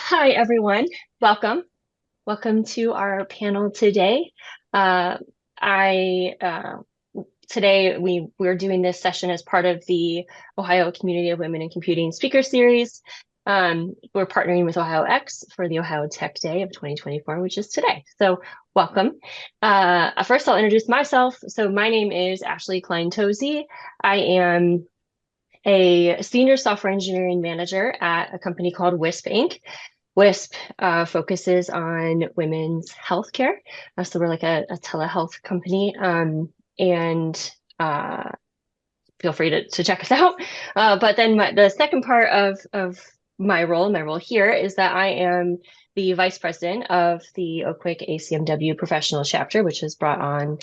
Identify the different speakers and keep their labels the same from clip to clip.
Speaker 1: Hi, everyone. Welcome. Welcome to our panel today. Uh, I Today we're doing this session as part of the Ohio Community of Women in Computing Speaker Series. We're partnering with Ohio X for the Ohio Tech Day of 2024, which is today. So welcome. First, I'll introduce myself. So my name is Ashley Klein-Tozy. I am a senior software engineering manager at a company called WISP Inc. WISP focuses on women's healthcare. So we're like a telehealth company. And feel free to check us out. But then the second part of my role here is that I am the vice president of the OCWIC ACM-W professional chapter, which has brought on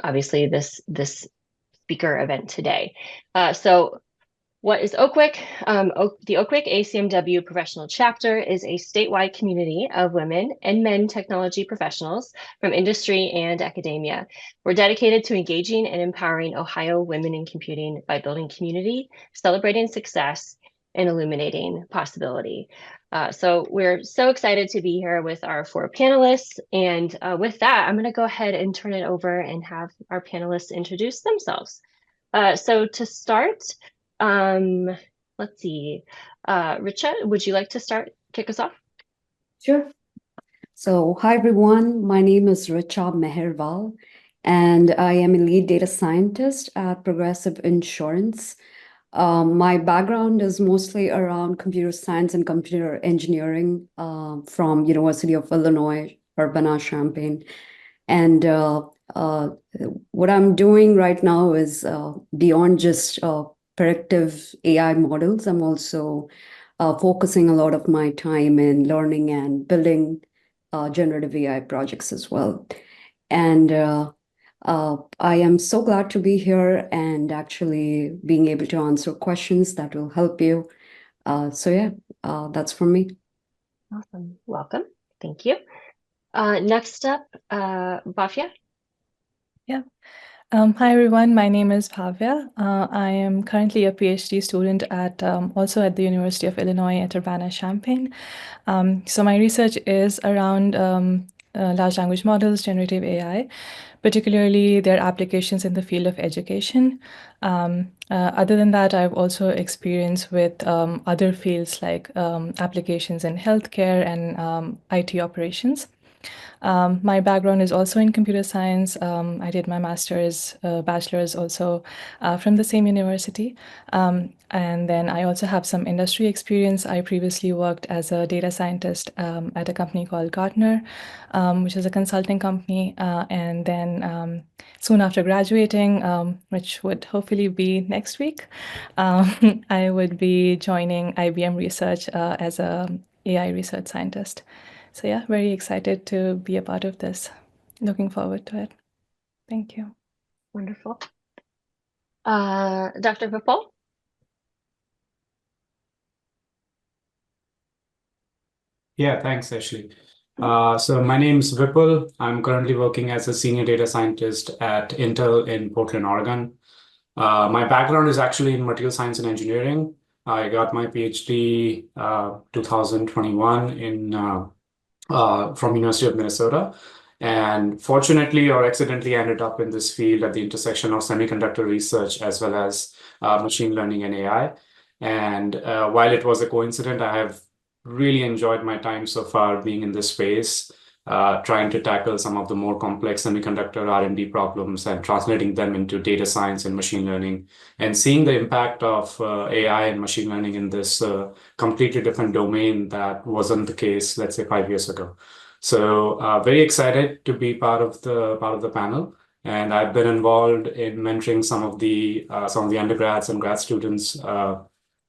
Speaker 1: obviously this speaker event today. So what is OCWIC? The OCWIC ACM-W Professional Chapter is a statewide community of women and men technology professionals from industry and academia. We're dedicated to engaging and empowering Ohio women in computing by building community, celebrating success, and illuminating possibility. So we're so excited to be here with our four panelists. And with that, I'm going to go ahead and turn it over and have our panelists introduce themselves. So to start, let's see. Richa, would you like to kick us off?
Speaker 2: Sure. So, hi everyone. My name is Richa Meherwal, and I am a lead data scientist at Progressive Insurance. My background is mostly around computer science and computer engineering from University of Illinois, Urbana-Champaign. And what I'm doing right now is beyond just predictive AI models. I'm also focusing a lot of my time in learning and building generative AI projects as well. And I am so glad to be here and actually being able to answer questions that will help you. That's from me.
Speaker 1: Awesome. Welcome. Thank you. Next up, Bhavya.
Speaker 3: Yeah. Hi, everyone. My name is Bhavya. I am currently a PhD student also at the University of Illinois at Urbana-Champaign. So my research is around large language models, generative AI, particularly their applications in the field of education. Other than that, I've also experience with other fields like applications in healthcare and IT operations. My background is also in computer science. I did my master's, bachelor's also from the same university. And then I also have some industry experience. I previously worked as a data scientist at a company called Gartner, which is a consulting company. And then soon after graduating, which would hopefully be next week, I would be joining IBM Research as a AI research scientist. So yeah, very excited to be a part of this. Looking forward to it. Thank you.
Speaker 1: Wonderful. Dr. Vipul?
Speaker 4: Yeah, thanks, Ashley. So my name is Vipul. I'm currently working as a senior data scientist at Intel in Portland, Oregon. My background is actually in material science and engineering. I got my PhD 2021 from University of Minnesota. And fortunately or accidentally ended up in this field at the intersection of semiconductor research as well as machine learning and AI. And while it was a coincidence, I have really enjoyed my time so far being in this space, trying to tackle some of the more complex semiconductor R&D problems and translating them into data science and machine learning, and seeing the impact of AI and machine learning in this completely different domain that wasn't the case, let's say, 5 years ago. So very excited to be part of the panel. And I've been involved in mentoring some of the undergrads and grad students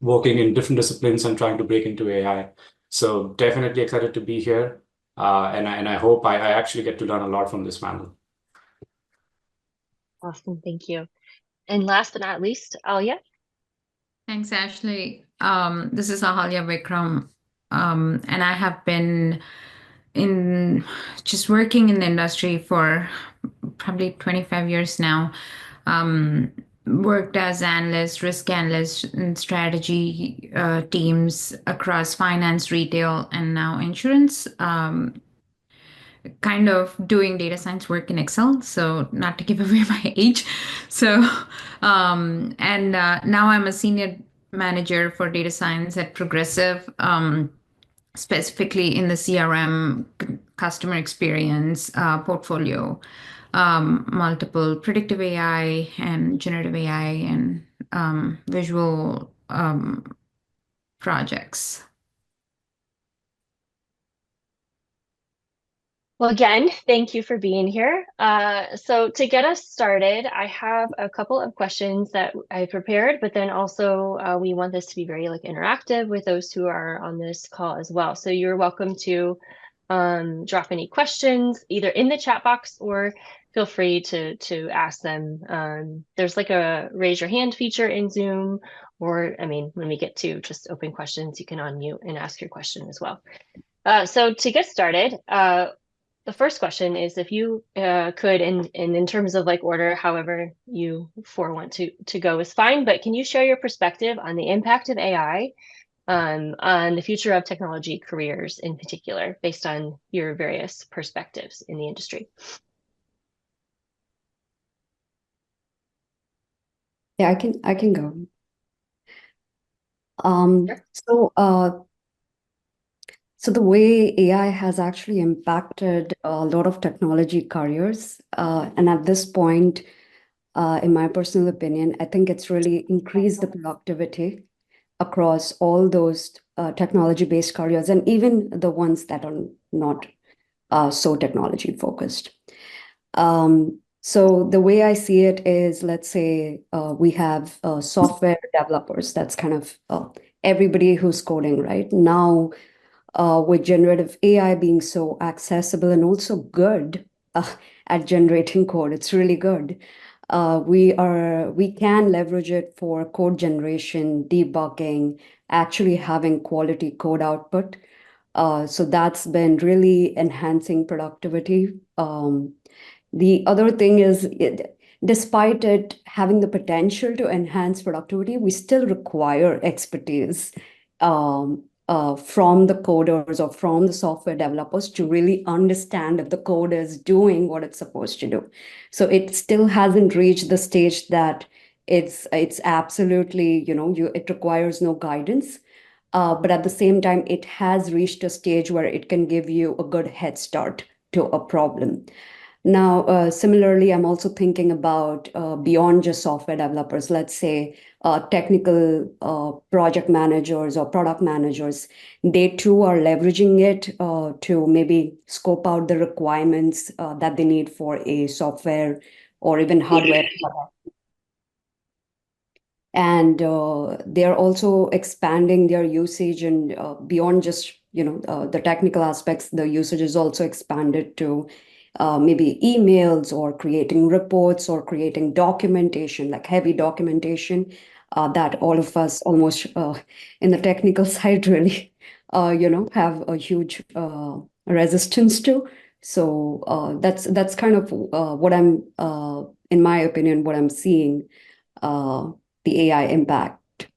Speaker 4: working in different disciplines and trying to break into AI. So definitely excited to be here. And I hope I actually get to learn a lot from this panel.
Speaker 1: Awesome. Thank you. And last but not least, Alia.
Speaker 5: Thanks, Ashley. This is Ahalya Vikram. And I have been just working in the industry for probably 25 years now. worked as analyst, risk analyst, and strategy teams across finance, retail, and now insurance. Kind of doing data science work in Excel, so not to give away my age. So, now I'm a senior manager for data science at Progressive, specifically in the CRM customer experience portfolio, multiple predictive AI and generative AI and visual projects.
Speaker 1: Well, again, thank you for being here. So to get us started, I have a couple of questions that I prepared, but then also we want this to be very interactive with those who are on this call as well. So you're welcome to drop any questions either in the chat box or feel free to ask them. There's a raise your hand feature in Zoom, or when we get to just open questions, you can unmute and ask your question as well. So to get started, the first question is if you could, in terms of order, however you want to go is fine, but can you share your perspective on the impact of AI on the future of technology careers in particular, based on your various perspectives in the industry?
Speaker 2: Yeah, I can go.
Speaker 1: Sure.
Speaker 2: So the way AI has actually impacted a lot of technology careers, and at this point, in my personal opinion, I think it's really increased the productivity across all those technology-based careers, and even the ones that are not so technology focused. So the way I see it is, let's say we have software developers. That's kind of everybody who's coding right now. With generative AI being so accessible and also good at generating code, it's really good. We can leverage it for code generation, debugging, actually having quality code output. So that's been really enhancing productivity. The other thing is, despite it having the potential to enhance productivity, we still require expertise from the coders or from the software developers to really understand if the code is doing what it's supposed to do. So it still hasn't reached the stage that it's absolutely, it requires no guidance. But at the same time, it has reached a stage where it can give you a good head start to a problem. Now, similarly, I'm also thinking about beyond just software developers, let's say technical project managers or product managers. They too are leveraging it to maybe scope out the requirements that they need for a software or even hardware product. And they're also expanding their usage, and beyond just the technical aspects, the usage is also expanded to maybe emails or creating reports or creating documentation, like heavy documentation that all of us almost in the technical side really have a huge resistance to. So that's kind of what I'm in my opinion, what I'm seeing the AI impact.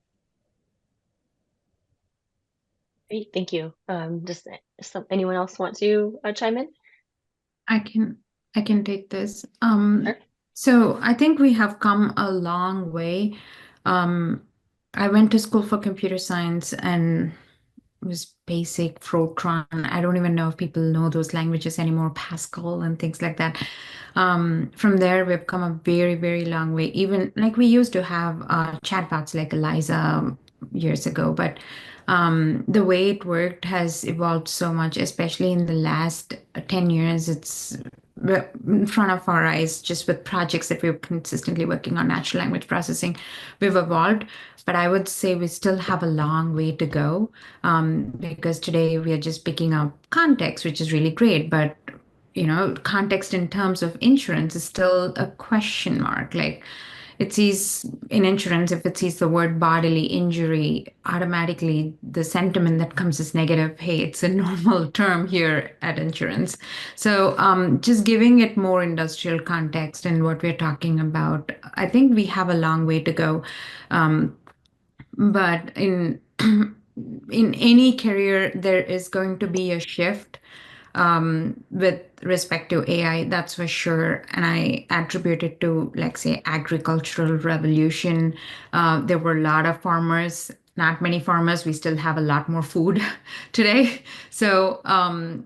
Speaker 1: Great, thank you. Does anyone else want to chime in?
Speaker 5: I can take this.
Speaker 1: Sure.
Speaker 5: So I think we have come a long way. I went to school for computer science and it was basic Fortran. I don't even know if people know those languages anymore, Pascal and things like that. From there, we've come a very, very long way. Even we used to have chatbots like Eliza years ago, but the way it worked has evolved so much, especially in the last 10 years. It's in front of our eyes, just with projects that we're consistently working on natural language processing, we've evolved. But I would say we still have a long way to go because today we are just picking up context, which is really great. But context in terms of insurance is still a question mark. it sees in insurance, if it sees the word bodily injury, automatically the sentiment that comes is negative. Hey, it's a normal term here at insurance. So just giving it more industrial context and what we're talking about, I think we have a long way to go. But in any career, there is going to be a shift with respect to AI, that's for sure. And I attribute it to, like, say, agricultural revolution. There were a lot of farmers, not many farmers. We still have a lot more food today. So,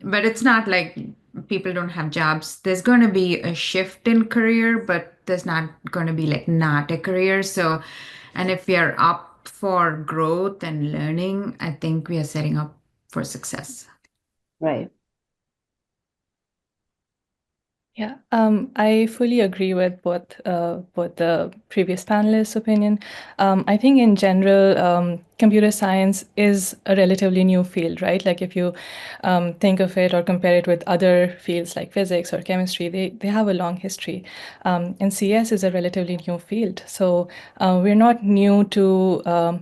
Speaker 5: but it's not like people don't have jobs. There's going to be a shift in career, but there's not going to be like not a career. So, and if we are up for growth and learning, I think we are setting up for success.
Speaker 2: Right.
Speaker 3: Yeah, I fully agree with both the previous panelists' opinion. I think in general, computer science is a relatively new field, right? Like if you think of it or compare it with other fields like physics or chemistry, they have a long history. And CS is a relatively new field, so we're not new to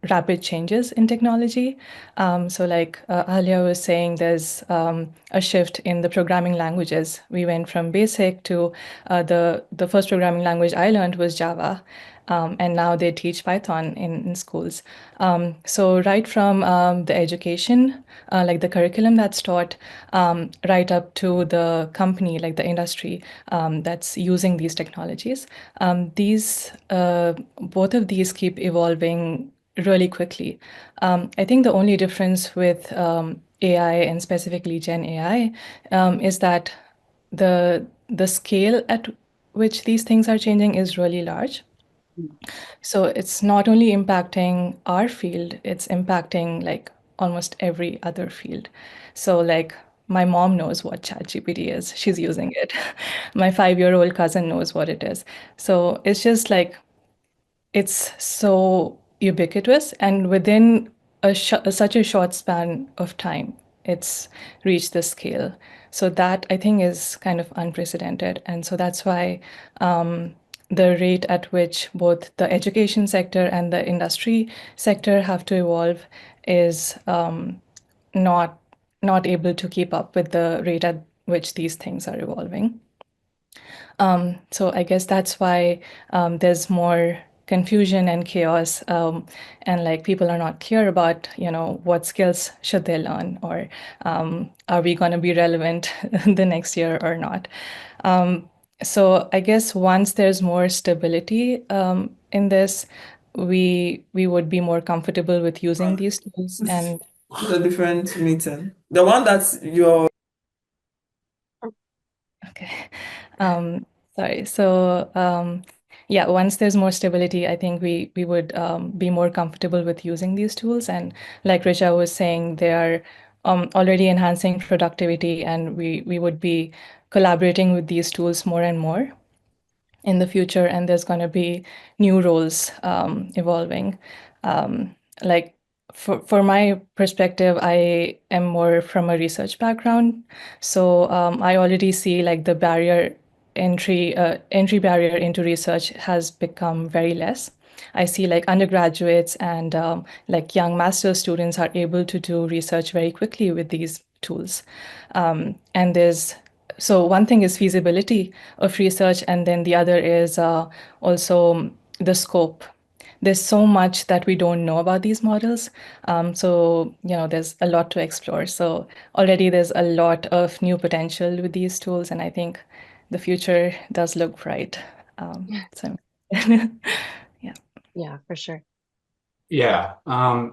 Speaker 3: rapid changes in technology. So like Alia was saying, there's a shift in the programming languages. We went from BASIC to the first programming language I learned was Java. And now they teach Python in schools. So right from the education, like the curriculum that's taught, right up to the company, like the industry that's using these technologies, both of these keep evolving really quickly. I think the only difference with AI and specifically Gen AI is that the scale at which these things are changing is really large. So it's not only impacting our field, it's impacting like almost every other field. So like my mom knows what ChatGPT is. She's using it. My 5-year-old cousin knows what it is. So it's just like it's so ubiquitous, and within such a short span of time, it's reached this scale. So that I think is kind of unprecedented, and so that's why the rate at which both the education sector and the industry sector have to evolve is not not able to keep up with the rate at which these things are evolving. So I guess that's why there's more confusion and chaos, and like people are not clear about, what skills should they learn, or are we going to be relevant the next year or not? So I guess once there's more stability in this, we would be more comfortable with using these tools. And
Speaker 6: a different meeting. The one that's your
Speaker 3: okay. Sorry. So yeah, once there's more stability, I think we would be more comfortable with using these tools. And like Richa was saying, they are already enhancing productivity, and we would be collaborating with these tools more and more in the future. And there's going to be new roles evolving. Like for my perspective, I am more from a research background, so I already see like the entry barrier into research has become very less. I see like undergraduates and like young master's students are able to do research very quickly with these tools. And so one thing is feasibility of research, and then the other is also the scope. There's so much that we don't know about these models. So, there's a lot to explore. So already there's a lot of new potential with these tools, and I think the future does look bright. So, yeah.
Speaker 1: Yeah, for sure.
Speaker 4: Yeah,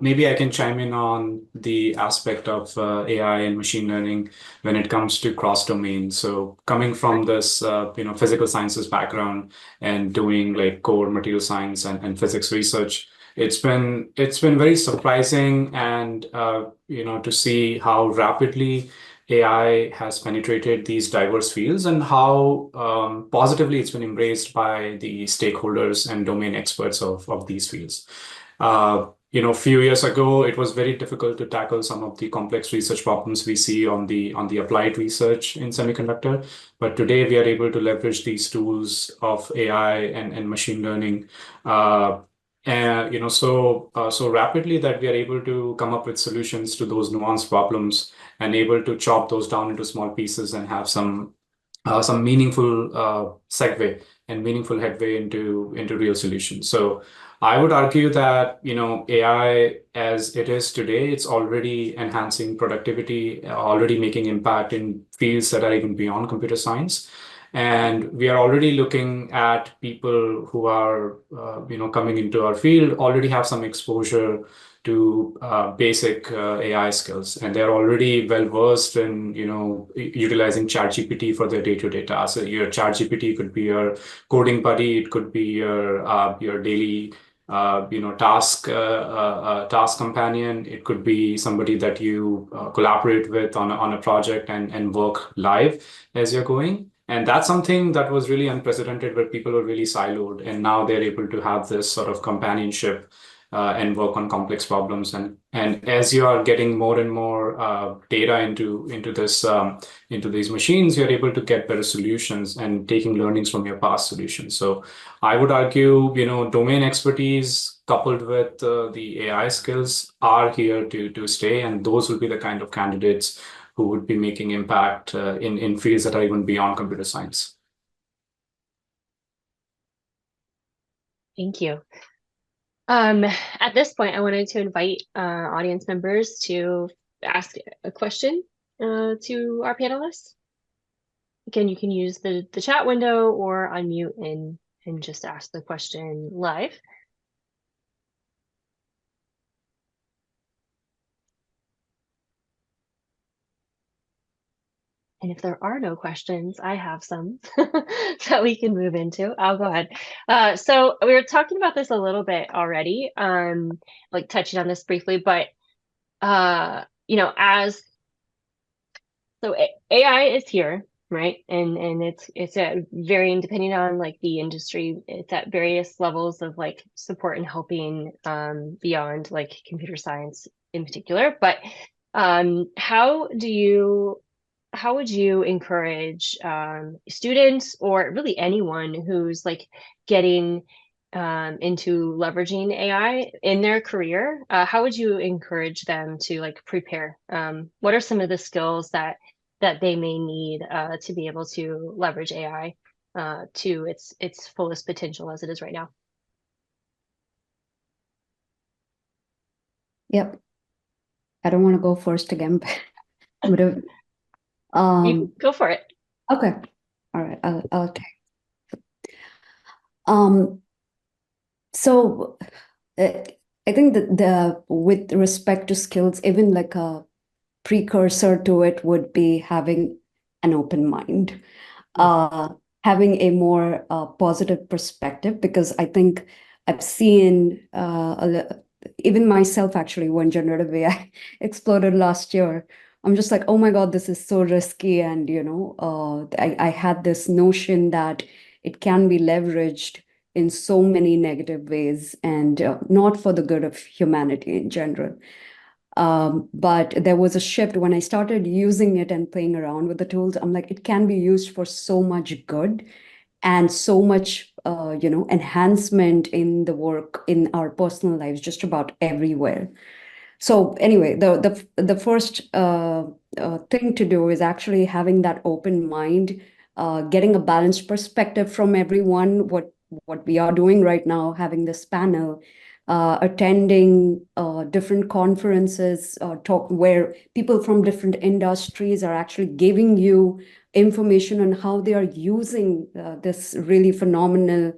Speaker 4: maybe I can chime in on the aspect of AI and machine learning when it comes to cross domain. So coming from this, physical sciences background and doing like core material science and physics research, it's been very surprising and to see how rapidly AI has penetrated these diverse fields and how positively it's been embraced by the stakeholders and domain experts of these fields. a few years ago, it was very difficult to tackle some of the complex research problems we see on the applied research in semiconductor. But today, we are able to leverage these tools of AI and machine learning, and so rapidly that we are able to come up with solutions to those nuanced problems and able to chop those down into small pieces and have some meaningful segue and meaningful headway into real solutions. So I would argue that, AI as it is today, it's already enhancing productivity, already making impact in fields that are even beyond computer science. And we are already looking at people who are, coming into our field, already have some exposure to basic AI skills, and they're already well versed in, utilizing ChatGPT for their day-to-day tasks. So your ChatGPT could be your coding buddy, it could be your daily task companion. It could be somebody that you collaborate with on a project and work live as you're going. And that's something that was really unprecedented, where people were really siloed, and now they're able to have this sort of companionship and work on complex problems. And as you are getting more and more data into these machines, you're able to get better solutions and taking learnings from your past solutions. So I would argue, domain expertise coupled with the AI skills are here to stay, and those will be the kind of candidates who would be making impact in fields that are even beyond computer science.
Speaker 1: Thank you. At this point, I wanted to invite audience members to ask a question to our panelists. Again, you can use the chat window or unmute and just ask the question live. And if there are no questions, I have some that we can move into. I'll go ahead. So we were talking about this a little bit already, like touching on this briefly, but so AI is here, right? And it's at varying, depending on like the industry, it's at various levels of like support and helping beyond like computer science in particular. But how would you encourage students, or really anyone who's like getting into leveraging AI in their career? How would you encourage them to like prepare? What are some of the skills that they may need to be able to leverage AI to its fullest potential as it is right now?
Speaker 2: Yep. I don't want to go first again, but
Speaker 1: You can go for it.
Speaker 2: okay. All right. I'll take. So I think that with respect to skills, even like a precursor to it would be having an open mind, having a more positive perspective, because I think I've seen even myself actually when generative AI exploded last year. I'm just like, oh my God, this is so risky. And, I had this notion that it can be leveraged in so many negative ways and not for the good of humanity in general. But there was a shift when I started using it and playing around with the tools. I'm like, it can be used for so much good and so much, enhancement in the work in our personal lives, just about everywhere. So anyway, the first thing to do is actually having that open mind, getting a balanced perspective from everyone. What we are doing right now, having this panel, attending different conferences, talk where people from different industries are actually giving you information on how they are using this really phenomenal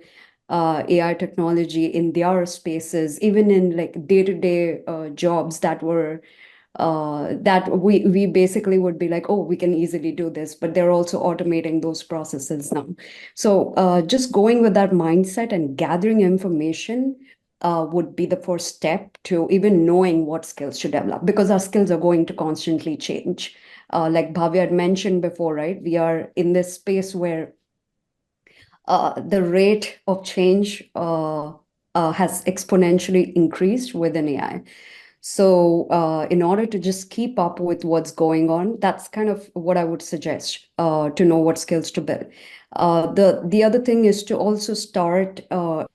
Speaker 2: AI technology in their spaces, even in like day-to-day jobs that we basically would be like, oh, we can easily do this, but they're also automating those processes now. So just going with that mindset and gathering information would be the first step to even knowing what skills to develop, because our skills are going to constantly change. Like Bhavya had mentioned before, right? We are in this space where the rate of change has exponentially increased within AI. So in order to just keep up with what's going on, that's kind of what I would suggest to know what skills to build. The other thing is to also start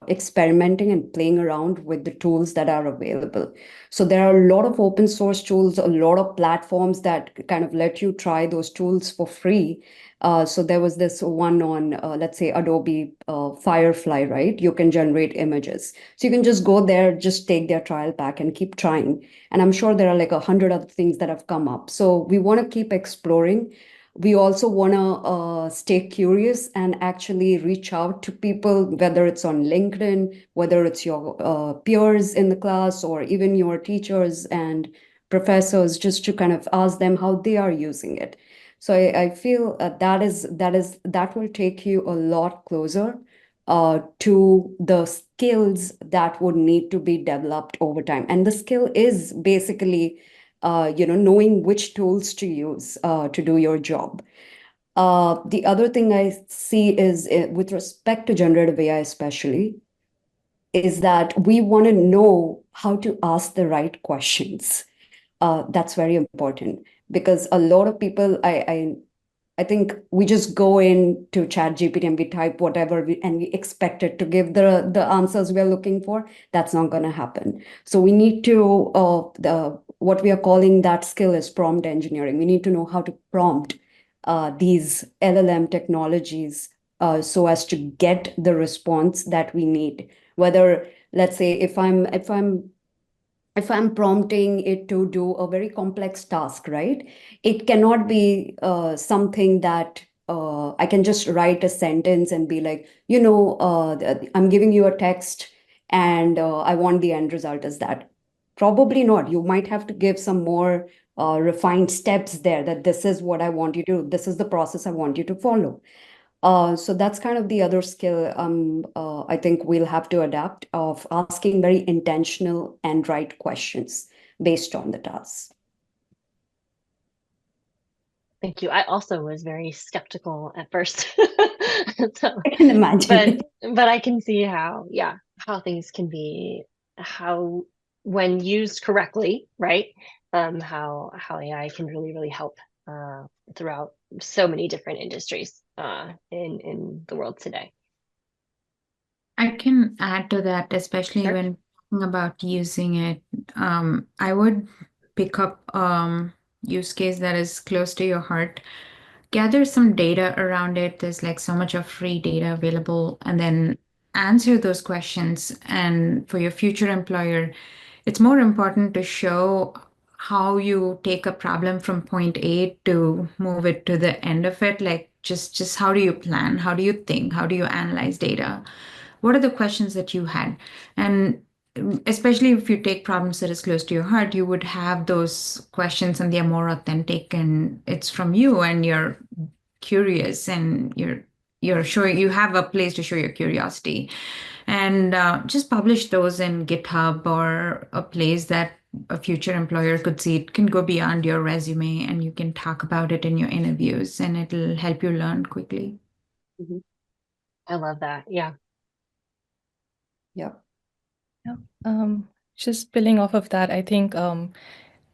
Speaker 2: experimenting and playing around with the tools that are available. So there are a lot of open source tools, a lot of platforms that kind of let you try those tools for free. So there was this one on, let's say, Adobe Firefly, right? You can generate images. So you can just go there, just take their trial pack and keep trying. And I'm sure there are like 100 other things that have come up. So we want to keep exploring. We also want to stay curious and actually reach out to people, whether it's on LinkedIn, whether it's your peers in the class, or even your teachers and professors, just to kind of ask them how they are using it. So I feel that will take you a lot closer to the skills that would need to be developed over time. And the skill is basically, knowing which tools to use to do your job. The other thing I see is with respect to generative AI, especially, is that we want to know how to ask the right questions. That's very important because a lot of people, I think we just go into ChatGPT and we type whatever and we expect it to give the answers we're looking for. That's not going to happen. So we need to, what we are calling that skill is prompt engineering. We need to know how to prompt these LLM technologies so as to get the response that we need. Whether, let's say, if I'm prompting it to do a very complex task, right? It cannot be something that I can just write a sentence and be like, I'm giving you a text and I want the end result as that. Probably not. You might have to give some more refined steps there, that this is what I want you to do. This is the process I want you to follow. So that's kind of the other skill I think we'll have to adapt, of asking very intentional and right questions based on the task.
Speaker 1: Thank you. I also was very skeptical at first. So,
Speaker 2: I can imagine.
Speaker 1: but I can see how things can be, how when used correctly, right? How AI can really help throughout so many different industries in the world today.
Speaker 5: I can add to that, especially
Speaker 1: Sure.
Speaker 5: when talking about using it. I would pick up use case that is close to your heart, gather some data around it. There's like so much of free data available, and then answer those questions. And for your future employer, it's more important to show how you take a problem from point A to move it to the end of it. Like just how do you plan? How do you think? How do you analyze data? What are the questions that you had? And especially if you take problems that is close to your heart, you would have those questions and they're more authentic and it's from you and you're curious and you're showing, you have a place to show your curiosity. And just publish those in GitHub or a place that a future employer could see. It can go beyond your resume and you can talk about it in your interviews and it'll help you learn quickly.
Speaker 2: Mm-hmm.
Speaker 1: I love that. Yeah.
Speaker 2: Yeah.
Speaker 3: Just building off of that, I think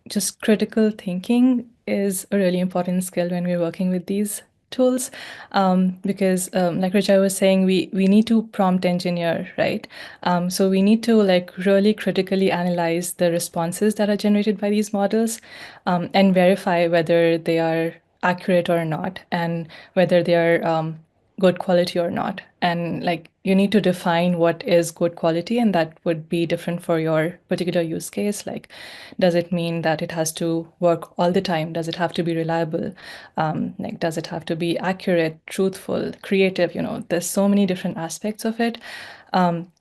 Speaker 3: just critical thinking is a really important skill when we're working with these tools, because like Richa was saying, we need to prompt engineer, right? So we need to like really critically analyze the responses that are generated by these models, and verify whether they are accurate or not, and whether they are good quality or not. And like you need to define what is good quality, and that would be different for your particular use case. Like, does it mean that it has to work all the time? Does it have to be reliable? Like, does it have to be accurate, truthful, creative? There's so many different aspects of it.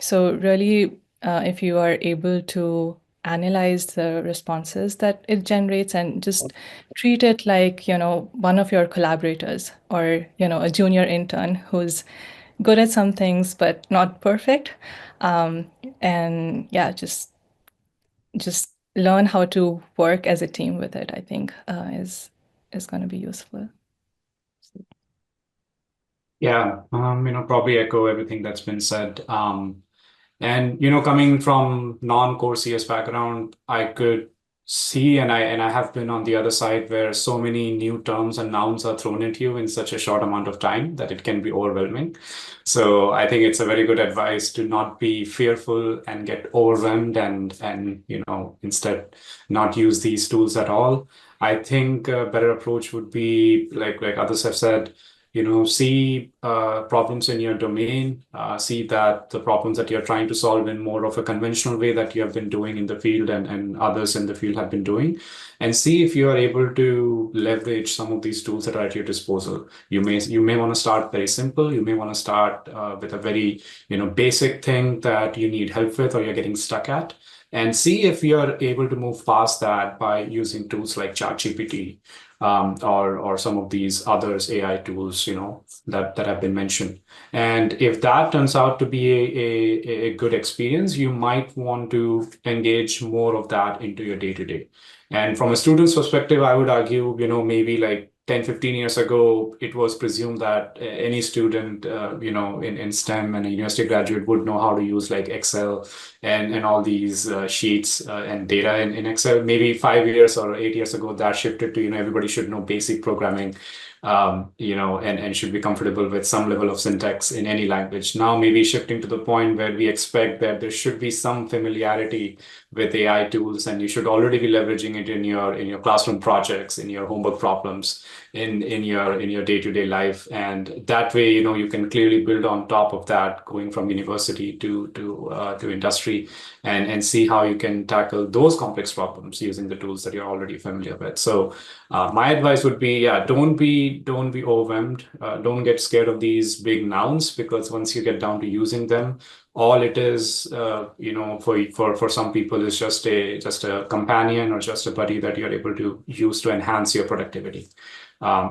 Speaker 3: So really, if you are able to analyze the responses that it generates and just treat it like, one of your collaborators, or, a junior intern who's good at some things but not perfect. And yeah, just learn how to work as a team with it, I think, is going to be useful.
Speaker 4: Yeah, probably echo everything that's been said. And coming from non-core CS background, I could see, and I have been on the other side where so many new terms and nouns are thrown at you in such a short amount of time that it can be overwhelming. So I think it's a very good advice to not be fearful and get overwhelmed and instead not use these tools at all. I think a better approach would be like others have said, see problems in your domain, see that the problems that you're trying to solve in more of a conventional way that you have been doing in the field and others in the field have been doing, and see if you are able to leverage some of these tools that are at your disposal. You may want to start very simple. You may want to start with a very basic thing that you need help with or you're getting stuck at. And see if you're able to move past that by using tools like ChatGPT, or some of these others AI tools, that have been mentioned. And if that turns out to be a good experience, you might want to engage more of that into your day-to-day. And from a student's perspective, I would argue, maybe like 10, 15 years ago, it was presumed that any student, in STEM and a university graduate would know how to use like Excel and all these sheets and data in Excel. Maybe 5 years or 8 years ago, that shifted to, everybody should know basic programming, and should be comfortable with some level of syntax in any language. Now, maybe shifting to the point where we expect that there should be some familiarity with AI tools, and you should already be leveraging it in your classroom projects, in your homework problems, in your day-to-day life. And that way, you can clearly build on top of that, going from university to industry, and see how you can tackle those complex problems using the tools that you're already familiar with. So my advice would be, don't be overwhelmed. Don't get scared of these big nouns, because once you get down to using them, all it is, for some people is just a companion or just a buddy that you're able to use to enhance your productivity.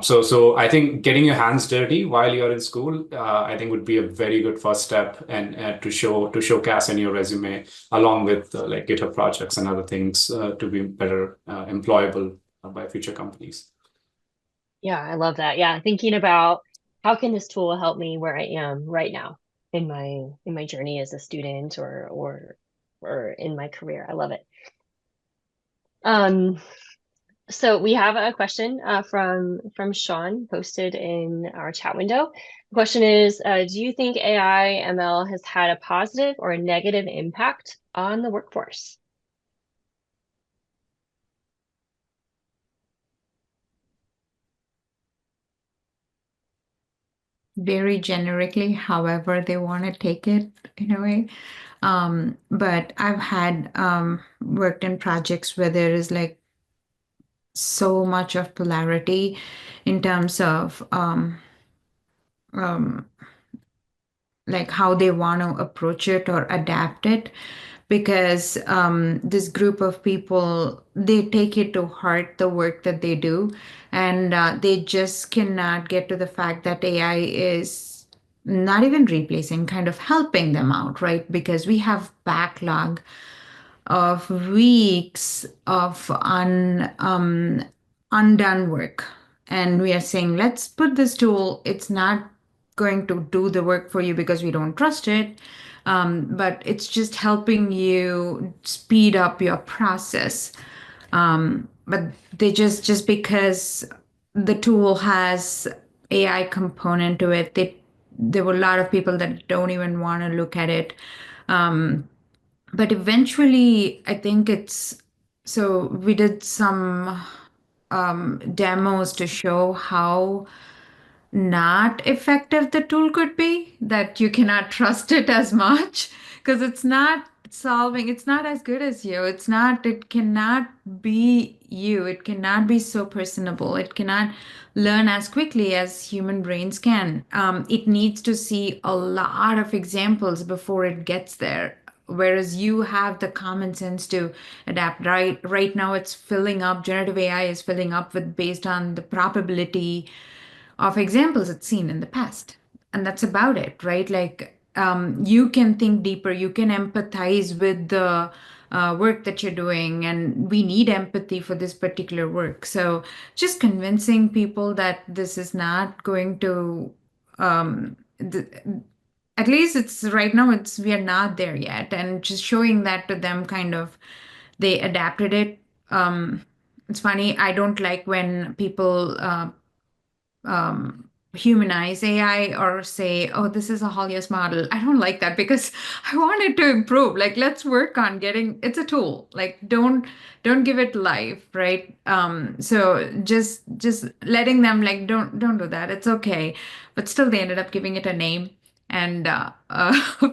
Speaker 4: So I think getting your hands dirty while you're in school, I think would be a very good first step, and to showcase in your resume, along with like GitHub projects and other things, to be better employable by future companies.
Speaker 1: Yeah, I love that. Yeah, thinking about how can this tool help me where I am right now in my journey as a student or in my career. I love it. So we have a question from Sean posted in our chat window. The question is, do you think AI ML has had a positive or a negative impact on the workforce?
Speaker 5: Very generically, however they want to take it in a way. But I've had worked in projects where there is like so much of polarity in terms of like how they want to approach it or adapt it, because this group of people, they take it to heart, the work that they do, and they just cannot get to the fact that AI is not even replacing, kind of helping them out, right? Because we have backlog of weeks of undone work, and we are saying, let's put this tool, it's not going to do the work for you because we don't trust it, but it's just helping you speed up your process. But they just because the tool has AI component to it, there were a lot of people that don't even want to look at it. But eventually, I think so we did some demos to show how not effective the tool could be, that you cannot trust it as much because it's not as good as you. It cannot be you. It cannot be so personable. It cannot learn as quickly as human brains can. It needs to see a lot of examples before it gets there. Whereas you have the common sense to adapt. Right now, it's filling up. Generative AI is filling up with based on the probability of examples it's seen in the past. And that's about it, right? Like you can think deeper, you can empathize with the work that you're doing, and we need empathy for this particular work. So just convincing people that this is not going to at least it's right now, we are not there yet. And just showing that to them, kind of, they adapted it. It's funny, I don't like when people humanize AI or say, oh, this is a Holly's model. I don't like that because I want it to improve. Like, let's work on getting, it's a tool. Like, don't give it life, right? So just letting them, like, don't do that. It's okay. But still they ended up giving it a name and a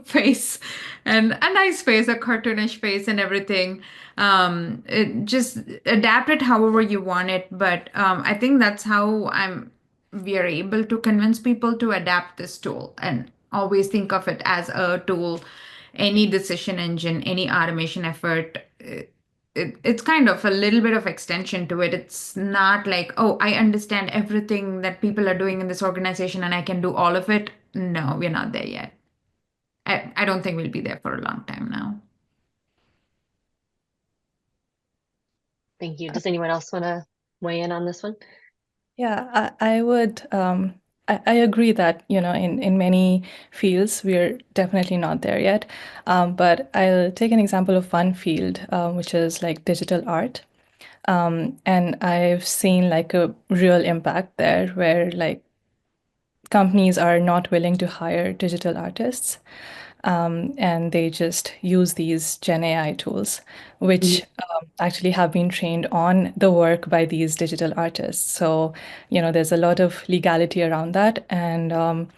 Speaker 5: face and a nice face, a cartoonish face and everything. It just adapt it however you want it. But I think that's how we are able to convince people to adapt this tool and always think of it as a tool. Any decision engine, any automation effort, it's kind of a little bit of extension to it. It's not like, oh, I understand everything that people are doing in this organization and I can do all of it. No, we're not there yet. I don't think we'll be there for a long time now.
Speaker 1: Thank you. Does anyone else want to weigh in on this one?
Speaker 3: Yeah, I would. I agree that, in many fields, we're definitely not there yet. But I'll take an example of one field, which is like digital art. And I've seen like a real impact there where like companies are not willing to hire digital artists. And they just use these Gen AI tools, which actually have been trained on the work by these digital artists. So, there's a lot of legality around that, and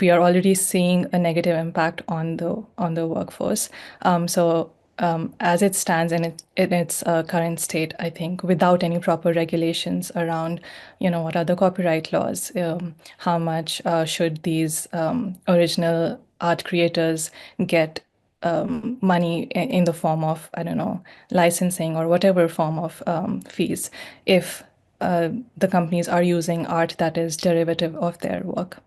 Speaker 3: we are already seeing a negative impact on the workforce. As it stands in its current state, I think without any proper regulations around, what are the copyright laws, how much should these original art creators get money in the form of, I don't know, licensing or whatever form of fees, if the companies are using art that is derivative of their work.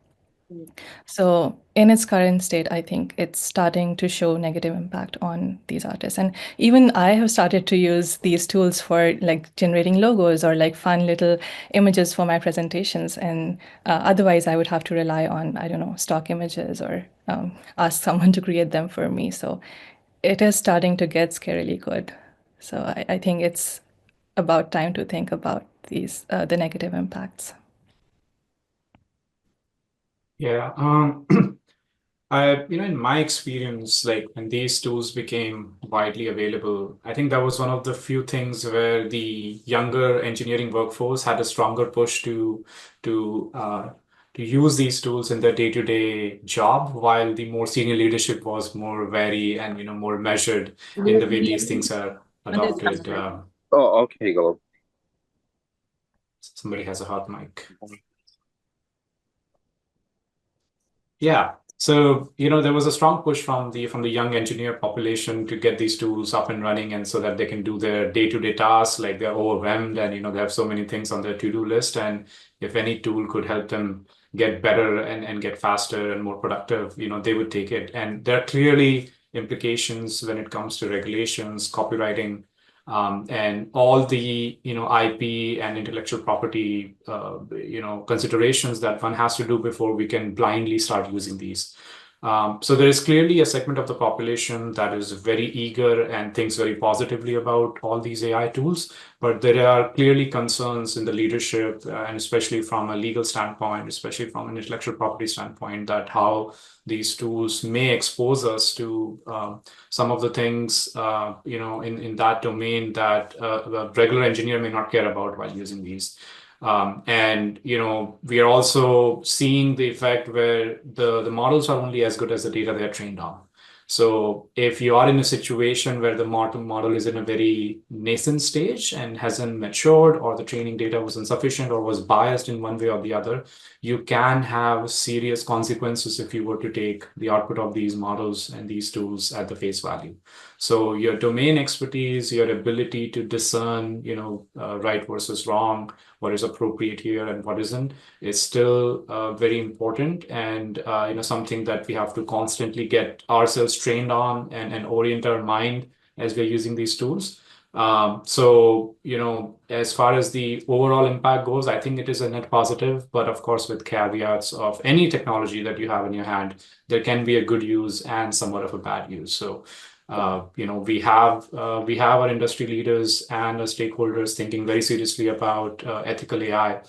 Speaker 3: So in its current state, I think it's starting to show negative impact on these artists. And even I have started to use these tools for like generating logos or like fun little images for my presentations. And otherwise, I would have to rely on, I don't know, stock images or ask someone to create them for me. So it is starting to get scarily good. So I think it's about time to think about the negative impacts.
Speaker 4: Yeah. In my experience, like when these tools became widely available, I think that was one of the few things where the younger engineering workforce had a stronger push to use these tools in their day-to-day job, while the more senior leadership was more wary and more measured in the way these things are adopted.
Speaker 7: Oh, okay, go.
Speaker 4: Somebody has a hot mic. Yeah. So, there was a strong push from the young engineer population to get these tools up and running, and so that they can do their day-to-day tasks. Like they're overwhelmed and they have so many things on their to-do list. And if any tool could help them get better and get faster and more productive, they would take it. And there are clearly implications when it comes to regulations, copywriting, and all the IP and intellectual property considerations that one has to do before we can blindly start using these. So there is clearly a segment of the population that is very eager and thinks very positively about all these AI tools, but there are clearly concerns in the leadership, and especially from a legal standpoint, especially from an intellectual property standpoint, that how these tools may expose us to some of the things, in that domain that a regular engineer may not care about while using these. And we are also seeing the effect where the models are only as good as the data they're trained on. So if you are in a situation where the model is in a very nascent stage and hasn't matured, or the training data was insufficient or was biased in one way or the other, you can have serious consequences if you were to take the output of these models and these tools at the face value. So your domain expertise, your ability to discern, right versus wrong, what is appropriate here and what isn't, is still very important, and something that we have to constantly get ourselves trained on and orient our mind as we're using these tools. So, as far as the overall impact goes, I think it is a net positive, but of course, with caveats of any technology that you have in your hand, there can be a good use and somewhat of a bad use. So, we have our industry leaders and our stakeholders thinking very seriously about ethical AI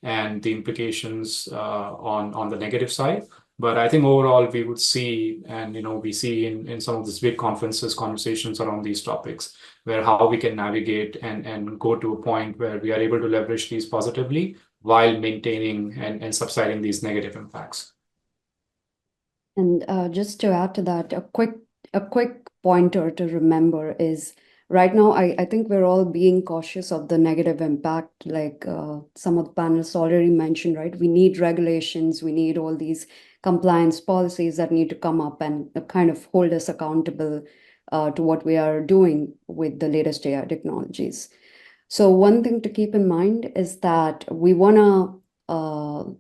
Speaker 4: and the implications on the negative side. But I think overall we would see, and we see in some of these big conferences, conversations around these topics, where how we can navigate and go to a point where we are able to leverage these positively while maintaining and subsiding these negative impacts.
Speaker 2: And just to add to that, a quick pointer to remember is right now, I think we're all being cautious of the negative impact, like some of the panelists already mentioned, right? We need regulations, we need all these compliance policies that need to come up and kind of hold us accountable to what we are doing with the latest AI technologies. So one thing to keep in mind is that we want to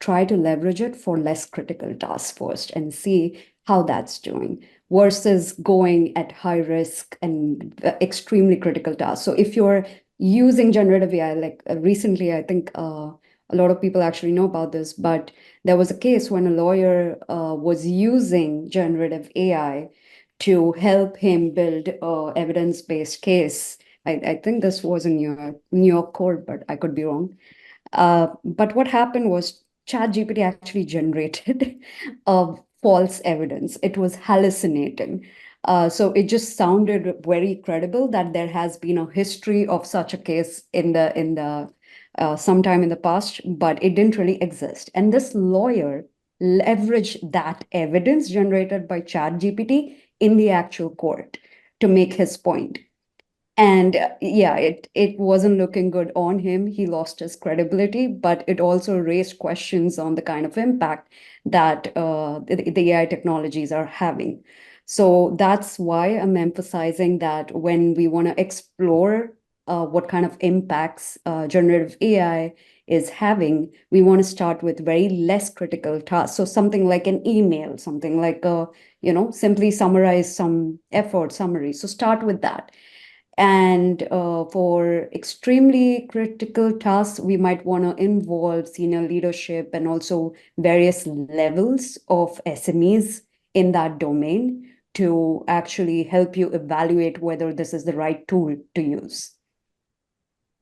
Speaker 2: try to leverage it for less critical tasks first and see how that's doing versus going at high risk and extremely critical tasks. So if you're using generative AI, like recently, I think a lot of people actually know about this, but there was a case when a lawyer was using generative AI to help him build an evidence-based case. I think this was in New York court, but I could be wrong. But what happened was ChatGPT actually generated false evidence. It was hallucinating. So it just sounded very credible that there has been a history of such a case in the sometime in the past, but it didn't really exist. And this lawyer leveraged that evidence generated by ChatGPT in the actual court to make his point. And yeah, it wasn't looking good on him. He lost his credibility, but it also raised questions on the kind of impact that the AI technologies are having. So that's why I'm emphasizing that when we want to explore what kind of impacts generative AI is having, we want to start with very less critical tasks. So something like an email, something like simply summarize some effort summary. So start with that. And for extremely critical tasks, we might want to involve senior leadership and also various levels of SMEs in that domain to actually help you evaluate whether this is the right tool to use.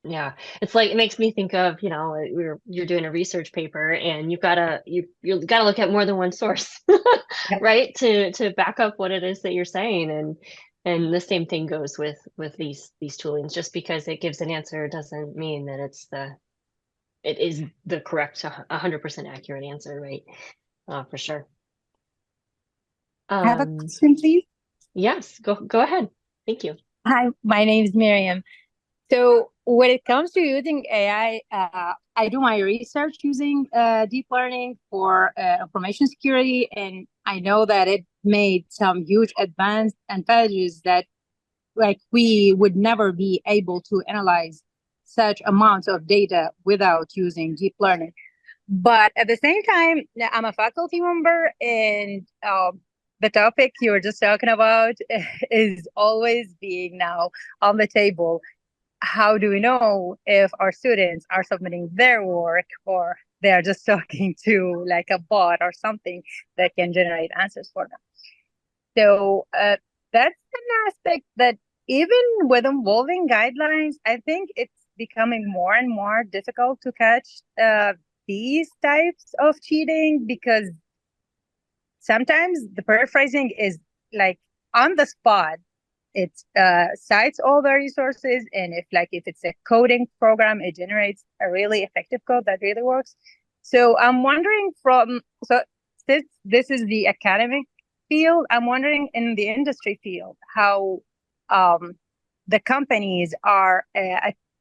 Speaker 1: Yeah, it's like it makes me think of, you're doing a research paper and you've got to look at more than one source, right? To back up what it is that you're saying. And the same thing goes with these toolings. Just because it gives an answer doesn't mean that it is the correct 100% accurate answer, right? For sure.
Speaker 8: I have a question, please.
Speaker 1: Yes, go ahead. Thank you.
Speaker 8: Hi, my name is Miriam. So when it comes to using AI, I do my research using deep learning for information security, and I know that it made some huge advantages that like we would never be able to analyze such amounts of data without using deep learning. But at the same time, I'm a faculty member, and the topic you were just talking about is always being now on the table. How do we know if our students are submitting their work or they are just talking to like a bot or something that can generate answers for them? So that's an aspect that even with evolving guidelines, I think it's becoming more and more difficult to catch these types of cheating, because sometimes the paraphrasing is like on the spot. It cites all the resources, and if it's a coding program, it generates a really effective code that really works. So I'm wondering since this is the academic field, I'm wondering in the industry field how the companies are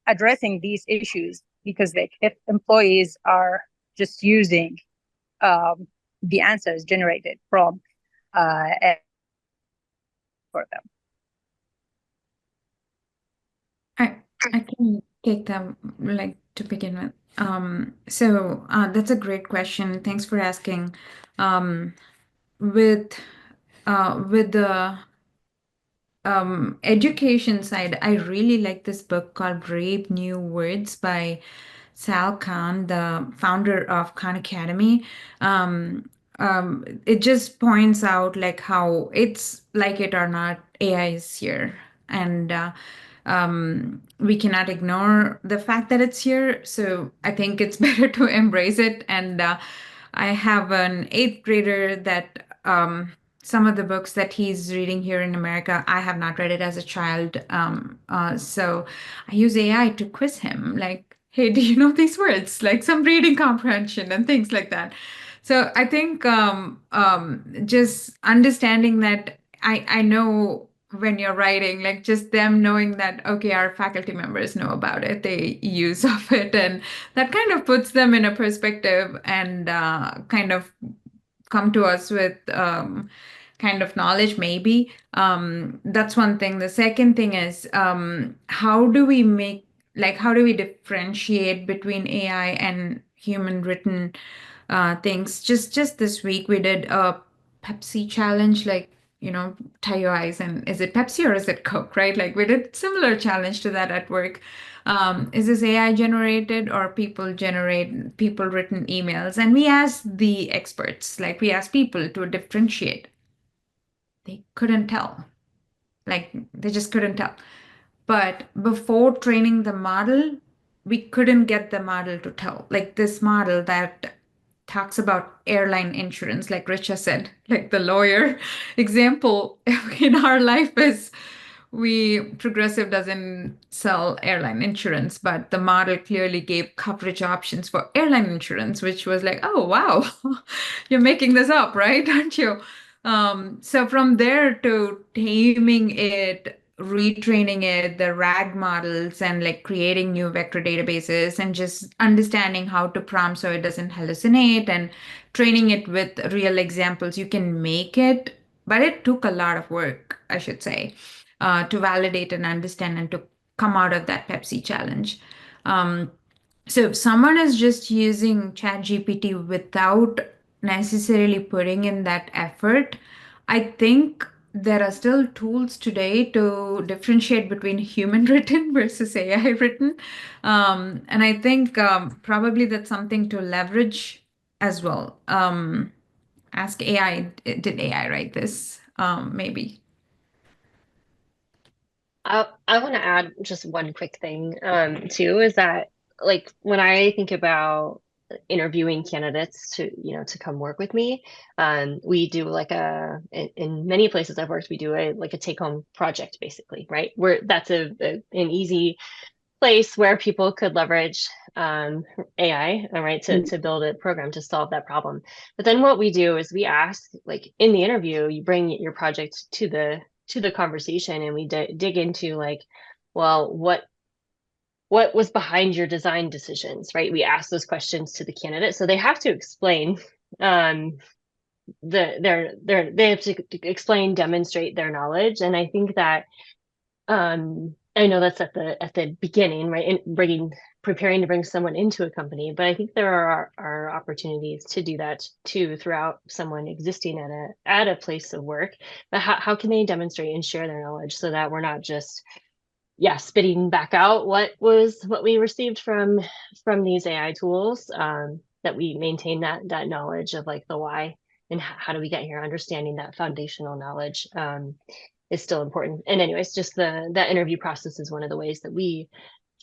Speaker 8: addressing these issues, because if employees are just using the answers generated from for them.
Speaker 5: I can take them to begin with. So that's a great question. Thanks for asking. With the education side, I really like this book called Brave New Words by Sal Khan, the founder of Khan Academy. It just points out like how it's like it or not, AI is here, and we cannot ignore the fact that it's here. So I think it's better to embrace it. And I have an eighth grader that some of the books that he's reading here in America, I have not read it as a child. So I use AI to quiz him, like, hey, do you know these words? Like some reading comprehension and things like that. So I think just understanding that I know when you're writing, like just them knowing that, okay, our faculty members know about it, they use of it, and that kind of puts them in a perspective and kind of come to us with kind of knowledge, maybe. That's one thing. The second thing is how do we differentiate between AI and human written things? Just this week we did a Pepsi challenge, like, tie your eyes and is it Pepsi or is it Coke, right? Like we did similar challenge to that at work. Is this AI generated or people written emails? And we asked the experts, like we asked people to differentiate. They couldn't tell. Like they just couldn't tell. But before training the model, we couldn't get the model to tell. Like this model that talks about airline insurance, like Richa said, like the lawyer example in our life is Progressive doesn't sell airline insurance, but the model clearly gave coverage options for airline insurance, which was like, oh, wow, you're making this up, right? Aren't you? So from there to taming it, retraining it, the RAG models, and like creating new vector databases, and just understanding how to prompt so it doesn't hallucinate, and training it with real examples, you can make it, but it took a lot of work, I should say, to validate and understand and to come out of that Pepsi challenge. So if someone is just using ChatGPT without necessarily putting in that effort, I think there are still tools today to differentiate between human written versus AI written. And I think probably that's something to leverage as well. Ask AI, did AI write this? Maybe.
Speaker 1: I want to add just one quick thing too, is that like when I think about interviewing candidates to come work with me, we do like in many places I've worked, we do a take-home project basically, right? Where that's an easy place where people could leverage AI, right, to build a program to solve that problem. But then what we do is we ask, like in the interview, you bring your project to the conversation, and we dig into like, well, what was behind your design decisions, right? We ask those questions to the candidate, so they have to explain they have to explain, demonstrate their knowledge. And I think that I know that's at the beginning, right? And preparing to bring someone into a company, but I think there are opportunities to do that too throughout someone existing at a place of work. But how can they demonstrate and share their knowledge so that we're not just spitting back out what we received from these AI tools, that we maintain that knowledge of like the why and how do we get here, understanding that foundational knowledge is still important. And anyways, just that interview process is one of the ways that we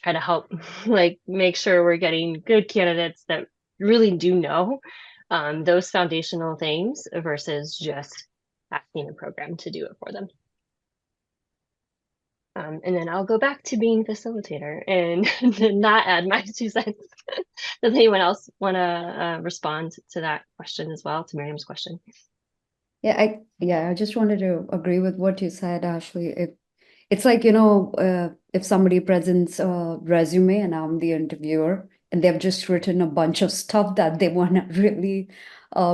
Speaker 1: try to help like make sure we're getting good candidates that really do know those foundational things versus just asking a program to do it for them. And then I'll go back to being facilitator and not add my 2 cents. Does anyone else want to respond to that question as well, to Miriam's question?
Speaker 2: I just wanted to agree with what you said, Ashley. It's like, if somebody presents a resume and I'm the interviewer and they've just written a bunch of stuff that they want to really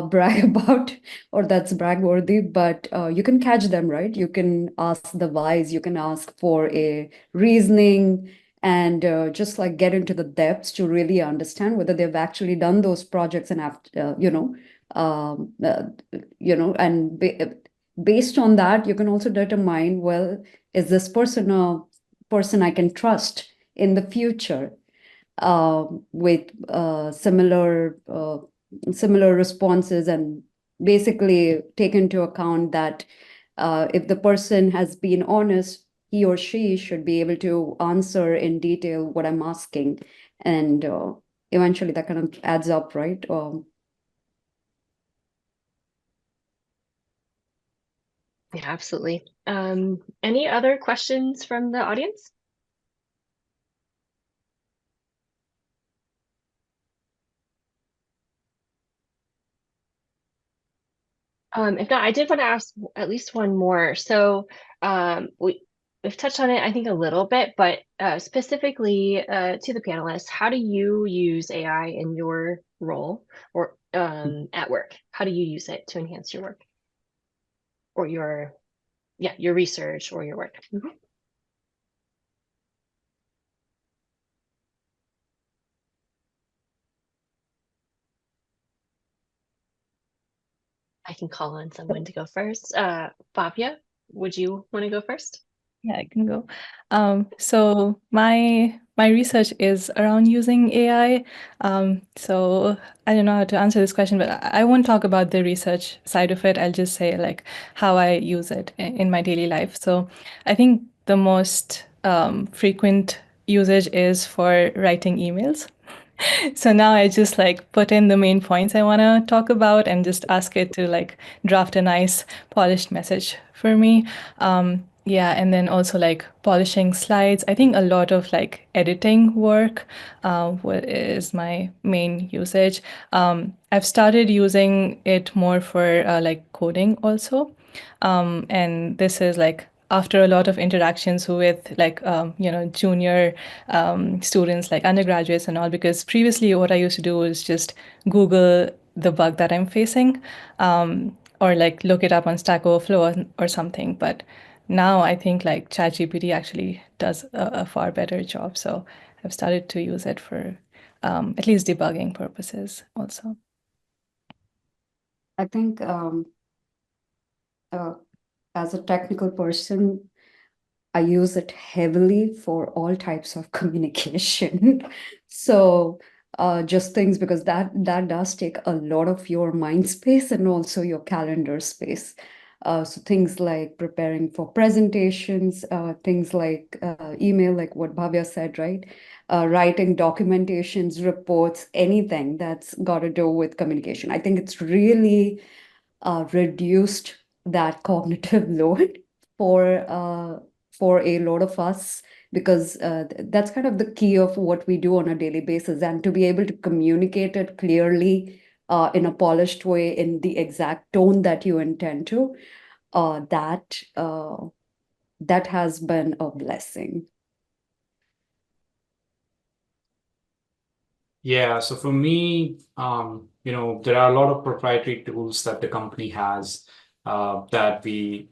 Speaker 2: brag about, or that's brag worthy, but you can catch them, right? You can ask the whys, you can ask for a reasoning, and just like get into the depths to really understand whether they've actually done those projects and have, and based on that, you can also determine, well, is this person a person I can trust in the future with similar responses, and basically take into account that if the person has been honest, he or she should be able to answer in detail what I'm asking. And eventually that kind of adds up, right?
Speaker 1: Yeah, absolutely. Any other questions from the audience? If not, I did want to ask at least one more. So we've touched on it, I think, a little bit, but specifically to the panelists, how do you use AI in your role or at work? How do you use it to enhance your work or your research or your work? Mm-hmm. I can call on someone to go first. Bhavya, would you want to go first?
Speaker 3: Yeah, I can go. So my research is around using AI. So I don't know how to answer this question, but I won't talk about the research side of it. I'll just say like how I use it in my daily life. So I think the most frequent usage is for writing emails. So now I just like put in the main points I want to talk about and just ask it to like draft a nice polished message for me. Yeah, and then also like polishing slides. I think a lot of like editing work is my main usage. I've started using it more for like coding also. And this is like after a lot of interactions with like junior students like undergraduates and all, because previously what I used to do was just Google the bug that I'm facing, or like look it up on Stack Overflow or something. But now I think like ChatGPT actually does a far better job. So I've started to use it for at least debugging purposes also.
Speaker 2: I think as a technical person, I use it heavily for all types of communication. So just things, because that does take a lot of your mind space and also your calendar space. So things like preparing for presentations, things like email, like what Bhavya said, right? Writing documentations, reports, anything that's got to do with communication. I think it's really reduced that cognitive load for a lot of us, because that's kind of the key of what we do on a daily basis, and to be able to communicate it clearly in a polished way, in the exact tone that you intend to, that has been a blessing.
Speaker 4: Yeah, so for me, there are a lot of proprietary tools that the company has that we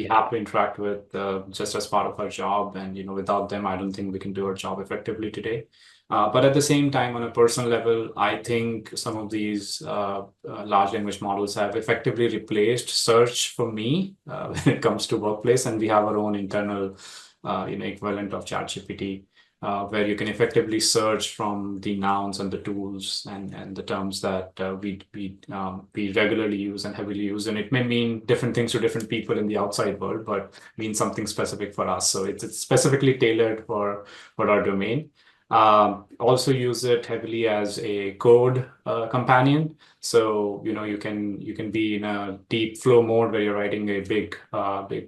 Speaker 4: have to interact with just as part of our job, and without them, I don't think we can do our job effectively today. But at the same time, on a personal level, I think some of these large language models have effectively replaced search for me when it comes to workplace, and we have our own internal, equivalent of ChatGPT. Where you can effectively search from the nouns and the tools and the terms that we regularly use and heavily use. And it may mean different things to different people in the outside world, but means something specific for us. So it's specifically tailored for our domain. Also use it heavily as a code companion. So you can be in a deep flow mode where you're writing a big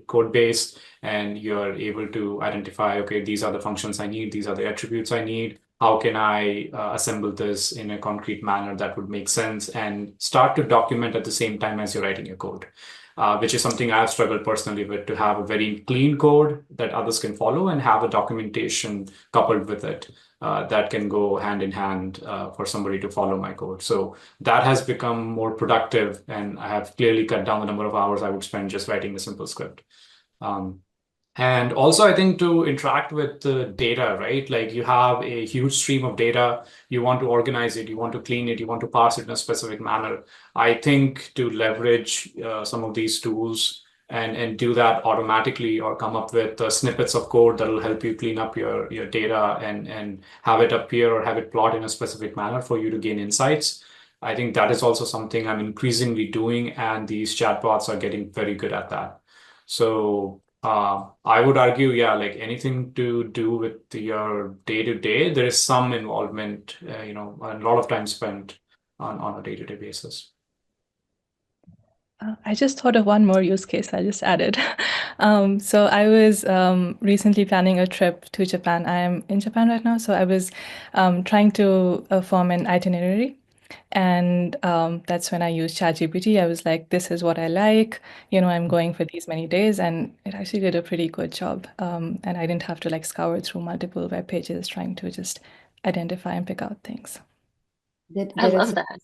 Speaker 4: code base, and you're able to identify, okay, these are the functions I need, these are the attributes I need. How can I assemble this in a concrete manner that would make sense, and start to document at the same time as you're writing your code. Which is something I've struggled personally with, to have a very clean code that others can follow and have a documentation coupled with it that can go hand in hand for somebody to follow my code. So that has become more productive, and I have clearly cut down the number of hours I would spend just writing a simple script. And also, I think to interact with the data, right? Like you have a huge stream of data, you want to organize it, you want to clean it, you want to parse it in a specific manner. I think to leverage some of these tools and do that automatically, or come up with snippets of code that will help you clean up your data and have it appear or have it plot in a specific manner for you to gain insights. I think that is also something I'm increasingly doing, and these chatbots are getting very good at that. So I would argue, yeah, like anything to do with your day-to-day, there is some involvement, a lot of time spent on a day-to-day basis.
Speaker 3: I just thought of one more use case I just added. So I was recently planning a trip to Japan. I am in Japan right now, so I was trying to form an itinerary. And that's when I used ChatGPT. I was like, this is what I like. I'm going for these many days. And it actually did a pretty good job. And I didn't have to like scour through multiple web pages trying to just identify and pick out things.
Speaker 1: I love that.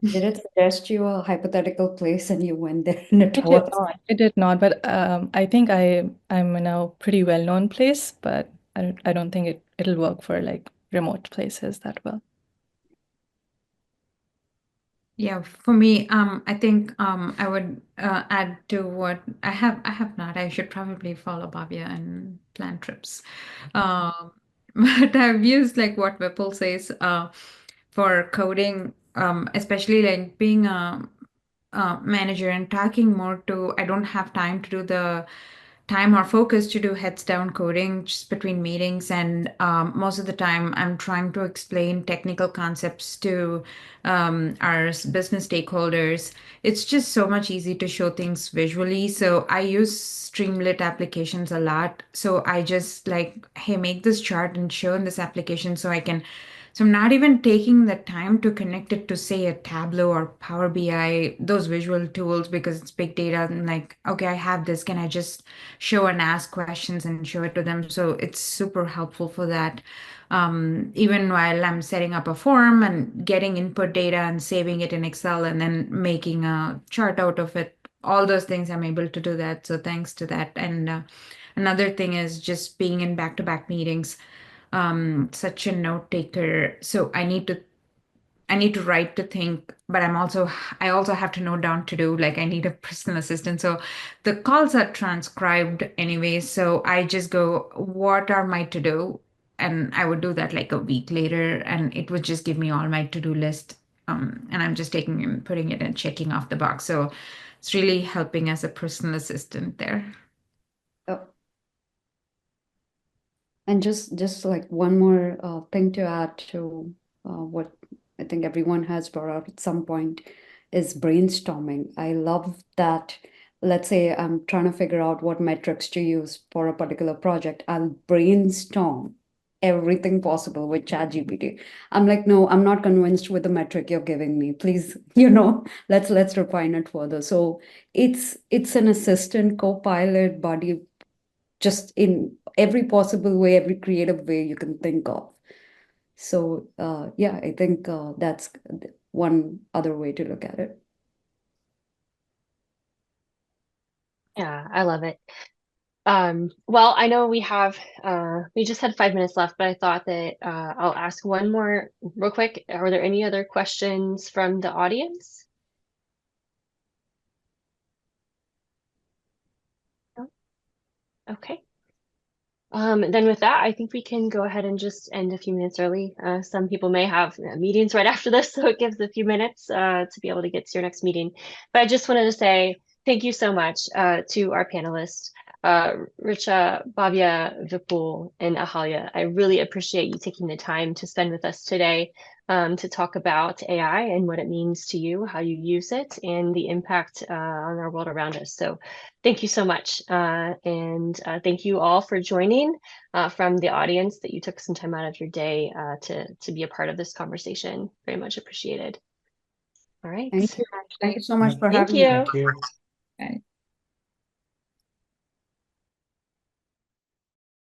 Speaker 2: Did it suggest you a hypothetical place and you went there and it
Speaker 3: It did
Speaker 2: was?
Speaker 3: not. It did not. But I think I'm in a pretty well-known place, but I don't think it'll work for like remote places that well.
Speaker 5: Yeah, for me, I think I would add to what I have not. I should probably follow Bhavya and plan trips. But I've used like what Vipul says for coding, especially like being a manager and talking more to, I don't have time to do the time or focus to do heads down coding just between meetings, and most of the time I'm trying to explain technical concepts to our business stakeholders. It's just so much easy to show things visually, so I use Streamlit applications a lot. So I just like, hey, make this chart and show in this application so I'm not even taking the time to connect it to, say, a Tableau or Power BI, those visual tools, because it's big data. And like, okay, I have this. Can I just show and ask questions and show it to them? So it's super helpful for that. Even while I'm setting up a form and getting input data and saving it in Excel and then making a chart out of it, all those things, I'm able to do that. So thanks to that. And another thing is just being in back-to-back meetings. Such a note taker. So I need to write to think, but I also have to note down to do, like I need a personal assistant. So the calls are transcribed anyway. So I just go, what are my to do? And I would do that like a week later, and it would just give me all my to-do list. And I'm just taking and putting it and checking off the box. So it's really helping as a personal assistant there.
Speaker 2: Oh. And just like one more thing to add to what I think everyone has brought out at some point is brainstorming. I love that. Let's say I'm trying to figure out what metrics to use for a particular project. I'll brainstorm everything possible with ChatGPT. I'm like, no, I'm not convinced with the metric you're giving me. Please, let's refine it further. So it's an assistant, co-pilot, buddy, just in every possible way, every creative way you can think of. So yeah, I think that's one other way to look at it.
Speaker 1: Yeah, I love it. Well, I know we just had 5 minutes left, but I thought that I'll ask one more real quick. Are there any other questions from the audience? No? Okay. Then with that, I think we can go ahead and just end a few minutes early. Some people may have meetings right after this, so it gives a few minutes to be able to get to your next meeting. But I just wanted to say thank you so much to our panelists, Richa, Bhavya, Vipul, and Ahalya. I really appreciate you taking the time to spend with us today to talk about AI and what it means to you, how you use it, and the impact on our world around us. So thank you so much. And thank you all for joining from the audience, that you took some time out of your day to be a part of this conversation. Very much appreciated. All right.
Speaker 2: Thank you so much for
Speaker 1: Thank
Speaker 2: having
Speaker 1: you.
Speaker 2: me.
Speaker 4: Thank you.
Speaker 5: Okay.